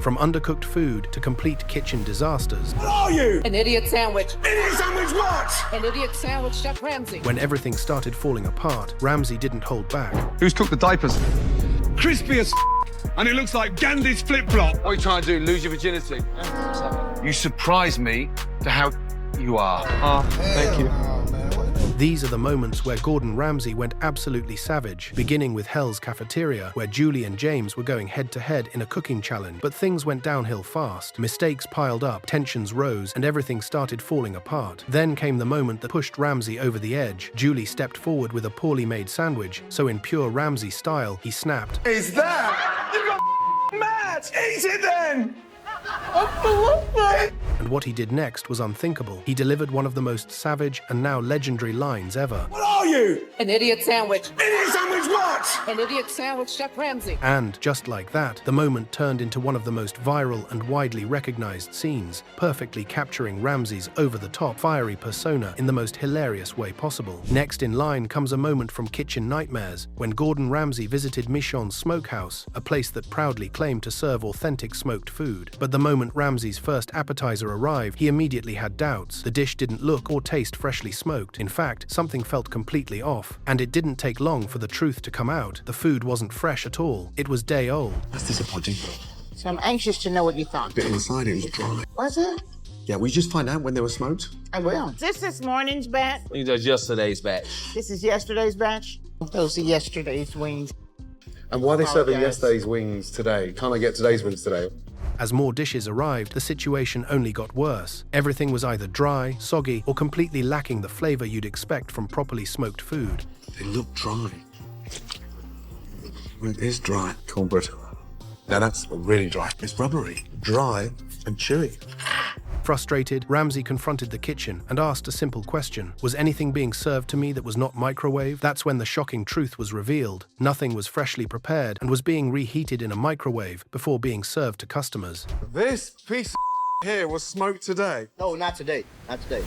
From undercooked food to complete kitchen disasters. What are you? An idiot sandwich. Idiot sandwich what? An idiot sandwich, Chef Ramsay. When everything started falling apart, Ramsay didn't hold back. Who's cooked the diapers? Crispy as and it looks like Gandhi's flip-flop. What are you trying to do, lose your virginity? You surprise me to how you are. Oh, thank you. These are the moments where Gordon Ramsay went absolutely savage, beginning with Hell's Cafeteria, where Julie and James were going head-to-head in a cooking challenge. But things went downhill fast. Mistakes piled up, tensions rose, and everything started falling apart. Then came the moment that pushed Ramsay over the edge. Julie stepped forward with a poorly made sandwich, so in pure Ramsay style, he snapped. Is that? You got mad! Eat it then! And what he did next was unthinkable. He delivered one of the most savage and now legendary lines ever. What are you? An idiot sandwich. Idiot sandwich what? An idiot sandwich, Chef Ramsay. And, just like that, the moment turned into one of the most viral and widely recognized scenes, perfectly capturing Ramsay's over-the-top, fiery persona in the most hilarious way possible. Next in line comes a moment from Kitchen Nightmares, when Gordon Ramsay visited Michon's Smokehouse, a place that proudly claimed to serve authentic smoked food. But the moment Ramsay's first appetizer arrived, he immediately had doubts. The dish didn't look or taste freshly smoked. In fact, something felt completely off. And it didn't take long for the truth to come out. The food wasn't fresh at all. It was day old. That's disappointing. So I'm anxious to know what you thought. The bit inside it was dry. Was it? Yeah, we just find out when they were smoked. I will. This morning's batch? I think that's yesterday's batch. This is yesterday's batch? Those are yesterday's wings. And why are they serving yesterday's wings today? Can't I get today's wings today? As more dishes arrived, the situation only got worse. Everything was either dry, soggy, or completely lacking the flavor you'd expect from properly smoked food. They look dry. Well, it is dry. Cornbread. Now that's really dry. It's rubbery, dry, and chewy. Frustrated, Ramsay confronted the kitchen and asked a simple question. Was anything being served to me that was not microwaved? That's when the shocking truth was revealed. Nothing was freshly prepared and was being reheated in a microwave before being served to customers. This piece of here was smoked today. No, not today. Not today.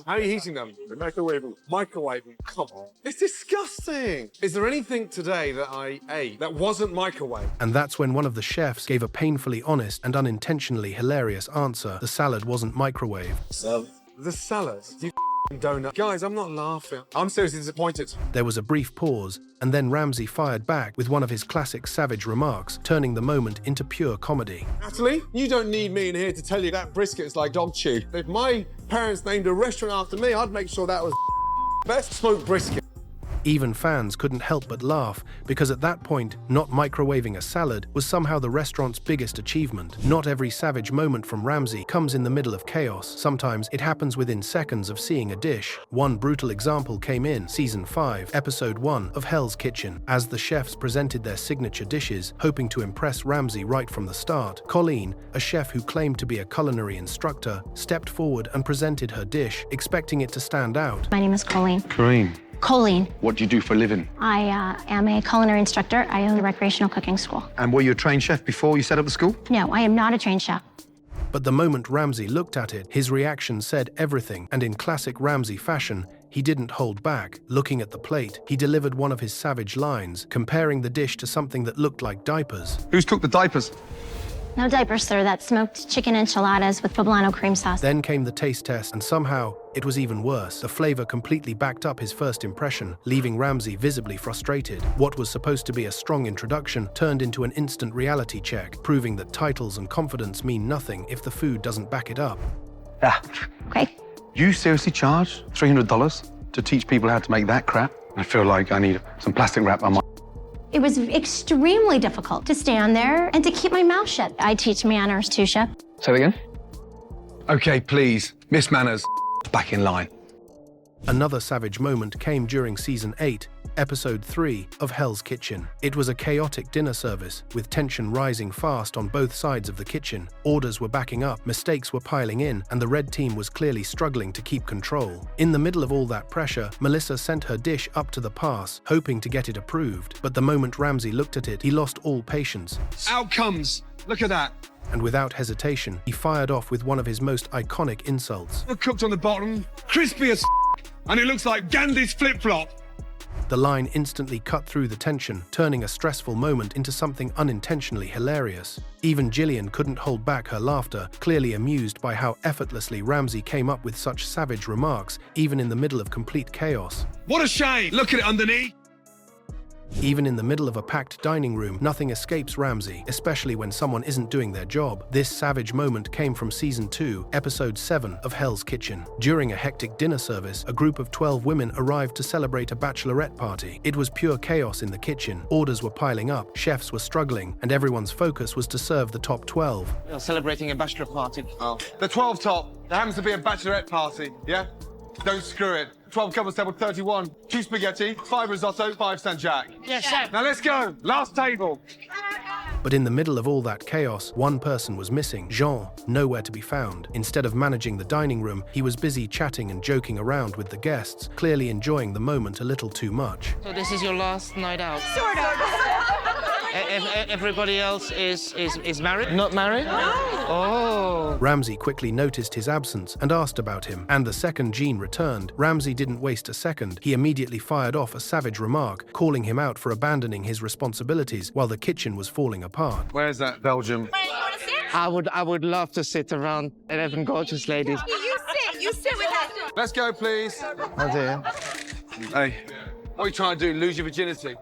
How are you heating them? Microwave. Microwave. Come on. It's disgusting. Is there anything today that I ate that wasn't microwave? And that's when one of the chefs gave a painfully honest and unintentionally hilarious answer. The salad wasn't microwaved. The salad. You donut. Guys, I'm not laughing. I'm seriously disappointed. There was a brief pause, and then Ramsay fired back with one of his classic savage remarks, turning the moment into pure comedy. Natalie, you don't need me in here to tell you that brisket is like dog chew. If my parents named a restaurant after me, I'd make sure that was best smoked brisket. Even fans couldn't help but laugh, because at that point, not microwaving a salad was somehow the restaurant's biggest achievement. Not every savage moment from Ramsay comes in the middle of chaos. Sometimes it happens within seconds of seeing a dish. One brutal example came in Season 5, Episode 1 of Hell's Kitchen. As the chefs presented their signature dishes, hoping to impress Ramsay right from the start, Colleen, a chef who claimed to be a culinary instructor, stepped forward and presented her dish, expecting it to stand out. My name is Colleen. Colleen. What do you do for a living? I am a culinary instructor. I own a recreational cooking school. And were you a trained chef before you set up the school? No, I am not a trained chef. But the moment Ramsay looked at it, his reaction said everything, and in classic Ramsay fashion, he didn't hold back. Looking at the plate, he delivered one of his savage lines, comparing the dish to something that looked like diapers. Who's cooked the diapers? No diapers, sir. That's smoked chicken enchiladas with poblano cream sauce. Then came the taste test, and somehow, it was even worse. The flavor completely backed up his first impression, leaving Ramsay visibly frustrated. What was supposed to be a strong introduction turned into an instant reality check, proving that titles and confidence mean nothing if the food doesn't back it up. Okay. You seriously charge $300 to teach people how to make that crap? I feel like I need some plastic wrap on my... It was extremely difficult to stand there and to keep my mouth shut. I teach manners too, chef. Say that again? Okay, please. Miss Manners, back in line. Another savage moment came during Season 8, Episode 3 of Hell's Kitchen. It was a chaotic dinner service, with tension rising fast on both sides of the kitchen. Orders were backing up, mistakes were piling in, and the red team was clearly struggling to keep control. In the middle of all that pressure, Melissa sent her dish up to the pass, hoping to get it approved. But the moment Ramsay looked at it, he lost all patience. Outcomes. Look at that. And without hesitation, he fired off with one of his most iconic insults. Cooked on the bottom, crispy as and it looks like Gandhi's flip-flop. The line instantly cut through the tension, turning a stressful moment into something unintentionally hilarious. Even Gillian couldn't hold back her laughter, clearly amused by how effortlessly Ramsay came up with such savage remarks, even in the middle of complete chaos. What a shame! Look at it underneath! Even in the middle of a packed dining room, nothing escapes Ramsay, especially when someone isn't doing their job. This savage moment came from Season 2, Episode 7 of Hell's Kitchen. During a hectic dinner service, a group of 12 women arrived to celebrate a bachelorette party. It was pure chaos in the kitchen. Orders were piling up, chefs were struggling, and everyone's focus was to serve the top 12. You're celebrating a bachelor party. Oh. The 12 top. There happens to be a bachelorette party, yeah? Don't screw it. 12 covers table 31. 2 spaghetti, 5 risotto, 5 Saint-Jacques. Yes, chef. Now let's go. Last table. But in the middle of all that chaos, one person was missing. Jean, nowhere to be found. Instead of managing the dining room, he was busy chatting and joking around with the guests, clearly enjoying the moment a little too much. So this is your last night out? Sort of. Everybody else is married? Not married? No. Oh. Ramsay quickly noticed his absence and asked about him, and the second Jean returned. Ramsay didn't waste a second. He immediately fired off a savage remark, calling him out for abandoning his responsibilities while the kitchen was falling apart. Where's that Belgium? I would love to sit around 11 gorgeous ladies. You sit with us. Let's go, please. Oh dear. Hey, what are you trying to do? Lose your virginity?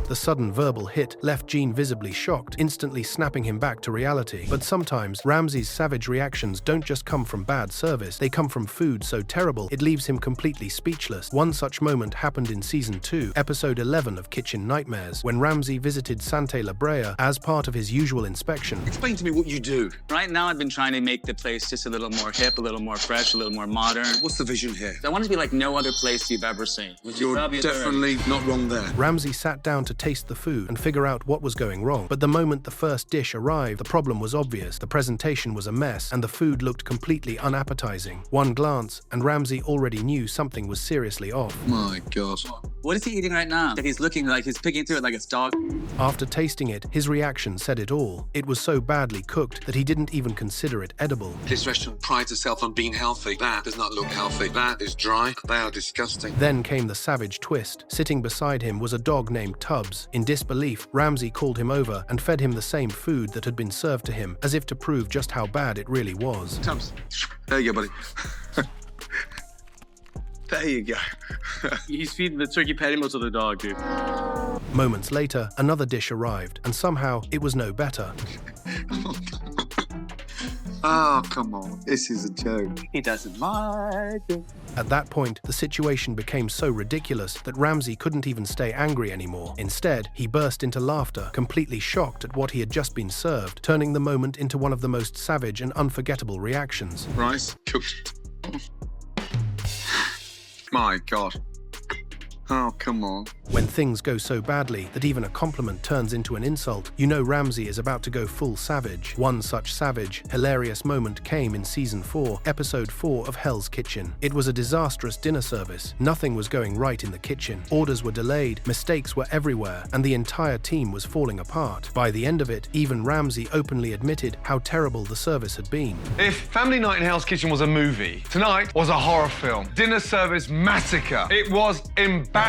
The sudden verbal hit left Jean visibly shocked, instantly snapping him back to reality. But sometimes, Ramsay's savage reactions don't just come from bad service, they come from food so terrible it leaves him completely speechless. One such moment happened in Season 2, Episode 11 of Kitchen Nightmares, when Ramsay visited Sante La Brea as part of his usual inspection. Explain to me what you do. Right now, I've been trying to make the place just a little more hip, a little more fresh, a little more modern. What's the vision here? I want it to be like no other place you've ever seen. You're definitely not wrong there. Ramsay sat down to taste the food and figure out what was going wrong. But the moment the first dish arrived, the problem was obvious. The presentation was a mess, and the food looked completely unappetizing. One glance, and Ramsay already knew something was seriously off. My God. What is he eating right now? He's looking like he's picking through it like it's dog. After tasting it, his reaction said it all. It was so badly cooked that he didn't even consider it edible. This restaurant prides itself on being healthy. That does not look healthy. That is dry. They are disgusting. Then came the savage twist. Sitting beside him was a dog named Tubbs. In disbelief, Ramsay called him over and fed him the same food that had been served to him, as if to prove just how bad it really was. Tubbs, there you go, buddy. There you go. He's feeding the turkey patty meal to the dog, dude. Moments later, another dish arrived, and somehow it was no better. Oh, come on. This is a joke. He doesn't like it. At that point, the situation became so ridiculous that Ramsay couldn't even stay angry anymore. Instead, he burst into laughter, completely shocked at what he had just been served, turning the moment into one of the most savage and unforgettable reactions. Rice cooked. My God. Oh, come on. When things go so badly that even a compliment turns into an insult, you know Ramsay is about to go full savage. One such savage, hilarious moment came in Season 4, Episode 4 of Hell's Kitchen. It was a disastrous dinner service. Nothing was going right in the kitchen. Orders were delayed, mistakes were everywhere, and the entire team was falling apart. By the end of it, even Ramsay openly admitted how terrible the service had been. If Family Night in Hell's Kitchen was a movie, tonight was a horror film. Dinner service massacre. It was embarrassing.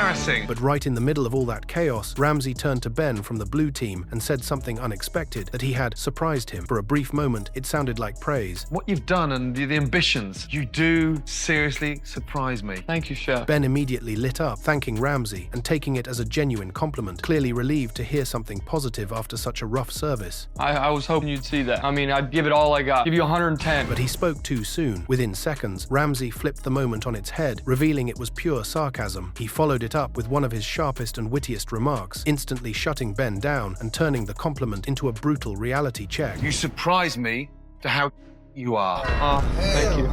But right in the middle of all that chaos, Ramsay turned to Ben from the blue team and said something unexpected that he had surprised him. For a brief moment, it sounded like praise. What you've done and the ambitions, you do seriously surprise me. Thank you, chef. Ben immediately lit up, thanking Ramsay and taking it as a genuine compliment, clearly relieved to hear something positive after such a rough service. I was hoping you'd see that. I mean, I'd give it all I got. Give you 110. But he spoke too soon. Within seconds, Ramsay flipped the moment on its head, revealing it was pure sarcasm. He followed it up with one of his sharpest and wittiest remarks, instantly shutting Ben down and turning the compliment into a brutal reality check. You surprise me to how you are. Oh, thank you.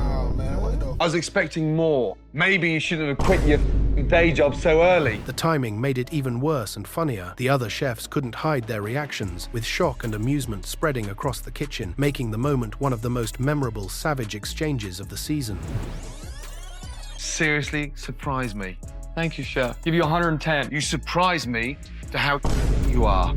I was expecting more. Maybe you shouldn't have quit your day job so early. The timing made it even worse and funnier. The other chefs couldn't hide their reactions, with shock and amusement spreading across the kitchen, making the moment one of the most memorable savage exchanges of the season. Seriously surprise me. Thank you, chef. Give you 110. You surprise me to how you you are.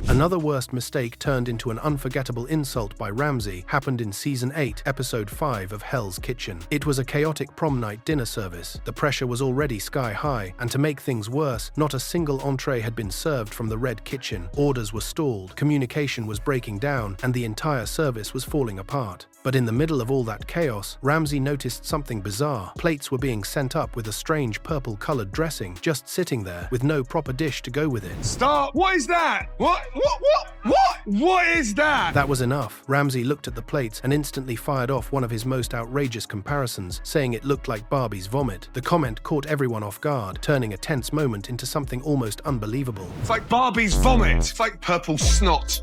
Another worst mistake turned into an unforgettable insult by Ramsay happened in Season 8, Episode 5 of Hell's Kitchen. It was a chaotic prom night dinner service. The pressure was already sky high, and to make things worse, not a single entree had been served from the Red Kitchen. Orders were stalled, communication was breaking down, and the entire service was falling apart. But in the middle of all that chaos, Ramsay noticed something bizarre. Plates were being sent up with a strange purple-colored dressing, just sitting there, with no proper dish to go with it. Stop! What is that? What is that? That was enough. Ramsay looked at the plates and instantly fired off one of his most outrageous comparisons, saying it looked like Barbie's vomit. The comment caught everyone off guard, turning a tense moment into something almost unbelievable. It's like Barbie's vomit. It's like purple snot.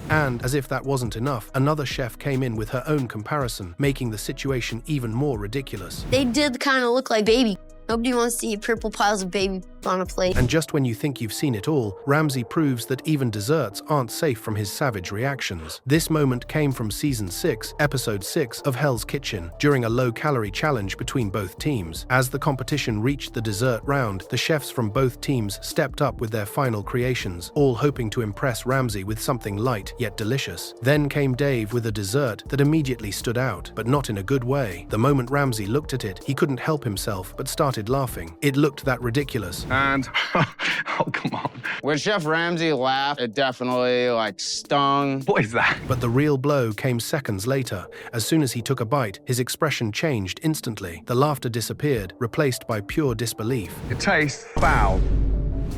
And, as if that wasn't enough, another chef came in with her own comparison, making the situation even more ridiculous. They did kind of look like baby. Nobody wants to eat purple piles of baby on a plate. And just when you think you've seen it all, Ramsay proves that even desserts aren't safe from his savage reactions. This moment came from Season 6, Episode 6 of Hell's Kitchen, during a low-calorie challenge between both teams. As the competition reached the dessert round, the chefs from both teams stepped up with their final creations, all hoping to impress Ramsay with something light yet delicious. Then came Dave with a dessert that immediately stood out, but not in a good way. The moment Ramsay looked at it, he couldn't help himself but started laughing. It looked that ridiculous. And, oh, come on. When Chef Ramsay laughed, it definitely, stung. What is that? But the real blow came seconds later. As soon as he took a bite, his expression changed instantly. The laughter disappeared, replaced by pure disbelief. It tastes foul.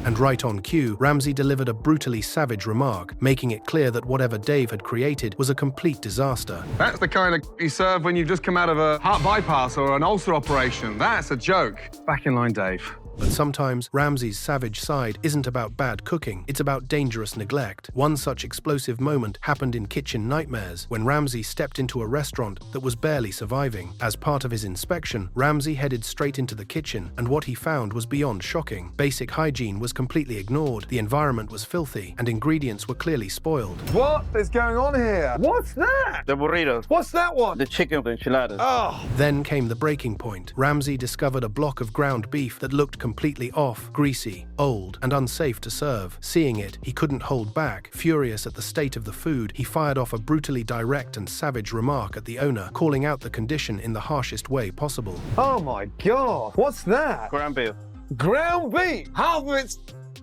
And right on cue, Ramsay delivered a brutally savage remark, making it clear that whatever Dave had created was a complete disaster. That's the kind of you serve when you've just come out of a heart bypass or an ulcer operation. That's a joke. Back in line, Dave. But sometimes, Ramsay's savage side isn't about bad cooking, it's about dangerous neglect. One such explosive moment happened in Kitchen Nightmares, when Ramsay stepped into a restaurant that was barely surviving. As part of his inspection, Ramsay headed straight into the kitchen, and what he found was beyond shocking. Basic hygiene was completely ignored, the environment was filthy, and ingredients were clearly spoiled. What is going on here? What's that? The burritos. What's that one? The chicken enchiladas. Oh. Then came the breaking point. Ramsay discovered a block of ground beef that looked completely off, greasy, old, and unsafe to serve. Seeing it, he couldn't hold back. Furious at the state of the food, he fired off a brutally direct and savage remark at the owner, calling out the condition in the harshest way possible. Oh my God. What's that? Ground beef. Ground beef. Half of it's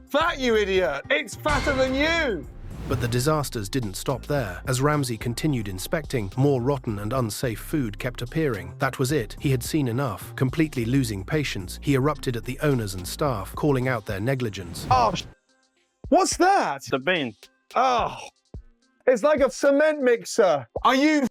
fat, you idiot. It's fatter than you. But the disasters didn't stop there. As Ramsay continued inspecting, more rotten and unsafe food kept appearing. That was it. He had seen enough. Completely losing patience, he erupted at the owners and staff, calling out their negligence. Oh, what's that? The bean. Oh, it's like a cement mixer. Are you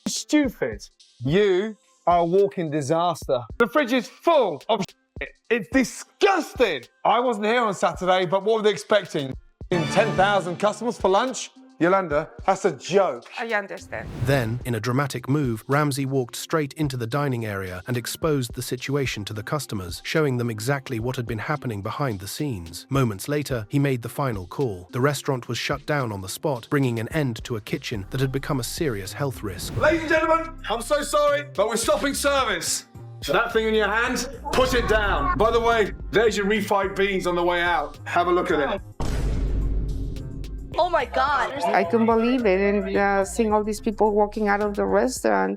stupid? You are a walking disaster. The fridge is full of shit. It's disgusting. I wasn't here on Saturday, but what were they expecting? 10,000 customers for lunch? Yolanda, that's a joke. I understand. Then, in a dramatic move, Ramsay walked straight into the dining area and exposed the situation to the customers, showing them exactly what had been happening behind the scenes. Moments later, he made the final call. The restaurant was shut down on the spot, bringing an end to a kitchen that had become a serious health risk. Ladies and gentlemen, I'm so sorry, but we're stopping service. That thing in your hand, put it down. By the way, there's your refried beans on the way out. Have a look at it. Oh my God. I couldn't believe it, and seeing all these people walking out of the restaurant,